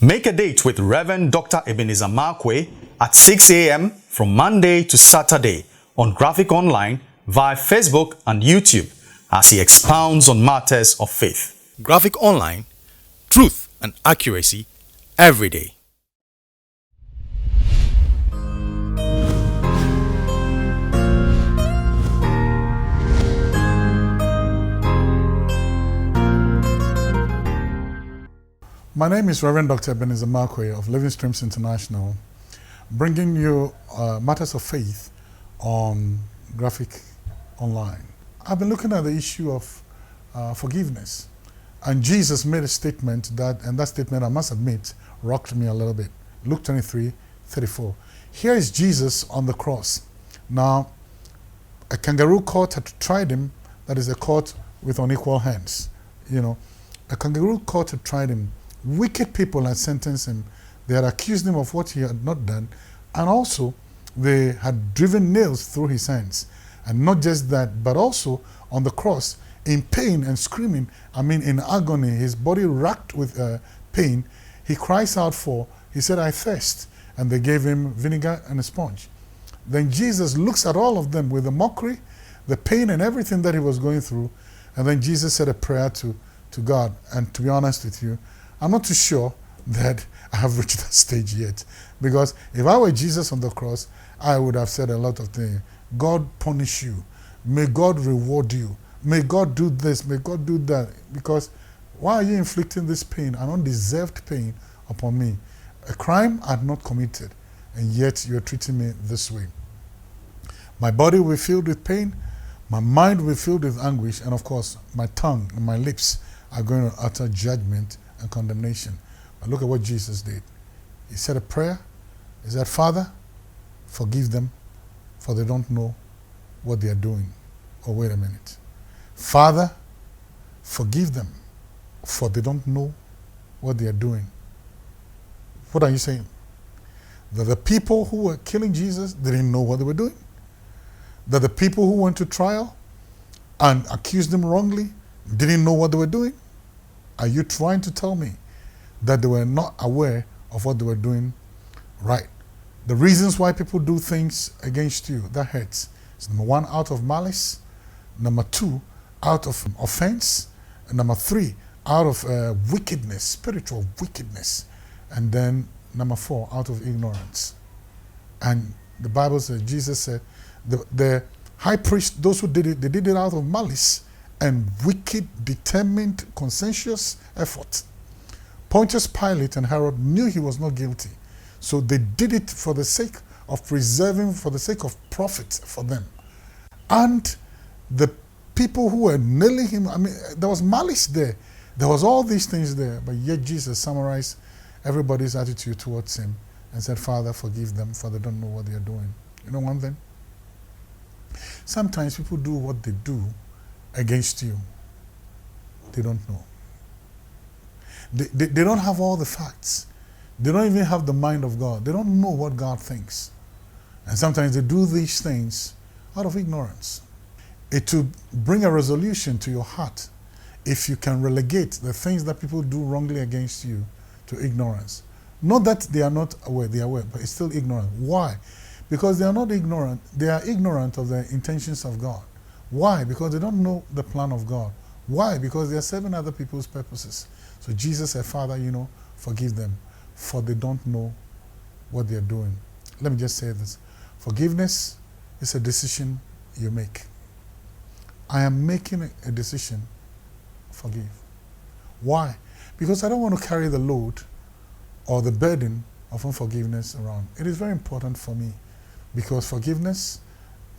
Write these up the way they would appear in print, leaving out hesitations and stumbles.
Make a date with Reverend Dr. Ebenezer Markwei at 6 a.m. from Monday to Saturday on Graphic Online via Facebook and YouTube as he expounds on matters of faith. Graphic Online, truth and accuracy every day. My name is Reverend Dr. Ebenezer Markwei of Living Streams International, bringing you matters of faith on Graphic Online. I've been looking at the issue of forgiveness, and Jesus made a statement and that statement, I must admit, rocked me a little bit. Luke 23:34. Here is Jesus on the cross. Now, a kangaroo court had tried him. That is a court with unequal hands. You know, a kangaroo court had tried him. Wicked people had sentenced him. They had accused him of what he had not done, and also they had driven nails through his hands. And not just that, but also on the cross, in pain and screaming, in agony, his body racked with pain, he cries out he said, "I thirst." And they gave him vinegar and a sponge. Then Jesus looks at all of them with the mockery, the pain and everything that he was going through. And then Jesus said a prayer to God. And to be honest with you, I'm not too sure that I have reached that stage yet. Because if I were Jesus on the cross, I would have said a lot of things. God punish you. May God reward you. May God do this. May God do that. Because why are you inflicting this pain, an undeserved pain, upon me? A crime I had not committed, and yet you're treating me this way. My body will be filled with pain. My mind will be filled with anguish. And of course, my tongue and my lips are going to utter judgment and condemnation. But look at what Jesus did. He said a prayer. He said, "Father, forgive them, for they don't know what they are doing." Oh, wait a minute. Father, forgive them, for they don't know what they are doing. What are you saying? That the people who were killing Jesus, they didn't know what they were doing? That the people who went to trial and accused him wrongly didn't know what they were doing? Are you trying to tell me that they were not aware of what they were doing right? The reasons why people do things against you, that hurts. It's number one, out of malice. Number two, out of offense. And number three, out of wickedness, spiritual wickedness. And then number four, out of ignorance. And the Bible says, Jesus said, the high priest, those who did it, they did it out of malice and wicked, determined, conscientious effort. Pontius Pilate and Herod knew he was not guilty. So they did it for the sake of preserving, for the sake of profit for them. And the people who were nailing him, there was malice there. There was all these things there. But yet Jesus summarized everybody's attitude towards him and said, "Father, forgive them, for they don't know what they are doing." You know one thing? Sometimes people do what they do against you. They don't know. They don't have all the facts. They don't even have the mind of God. They don't know what God thinks. And sometimes they do these things out of ignorance. It will bring a resolution to your heart if you can relegate the things that people do wrongly against you to ignorance. Not that they are not aware, they are aware, but it's still ignorant. Why? Because they are not ignorant. They are ignorant of the intentions of God. Why? Because they don't know the plan of God. Why? Because they are serving other people's purposes. So Jesus said, "Father, forgive them, for they don't know what they are doing." Let me just say this. Forgiveness is a decision you make. I am making a decision, forgive. Why? Because I don't want to carry the load or the burden of unforgiveness around. It is very important for me, because forgiveness,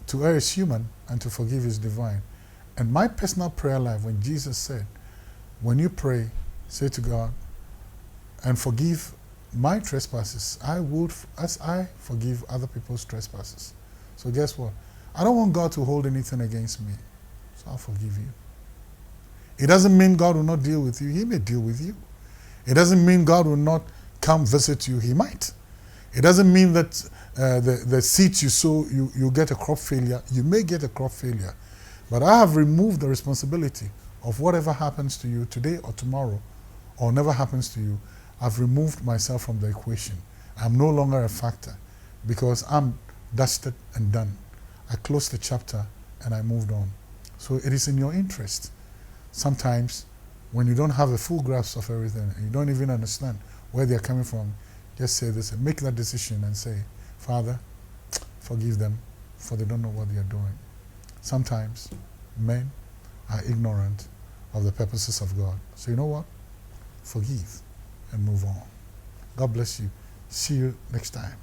to err is human and to forgive is divine. And my personal prayer life, when Jesus said, when you pray, say to God, "And forgive my trespasses, as I forgive other people's trespasses." So guess what? I don't want God to hold anything against me, so I'll forgive you. It doesn't mean God will not deal with you. He may deal with you. It doesn't mean God will not come visit you. He might. It doesn't mean that the seeds you sow, you get a crop failure. You may get a crop failure. But I have removed the responsibility of whatever happens to you today or tomorrow, or never happens to you. I've removed myself from the equation. I'm no longer a factor because I'm dusted and done. I closed the chapter and I moved on. So it is in your interest. Sometimes when you don't have a full grasp of everything and you don't even understand where they're coming from, just say this and make that decision and say, Father, forgive them, for they don't know what they are doing. Sometimes men are ignorant of the purposes of God. So you know what? Forgive and move on. God bless you. See you next time.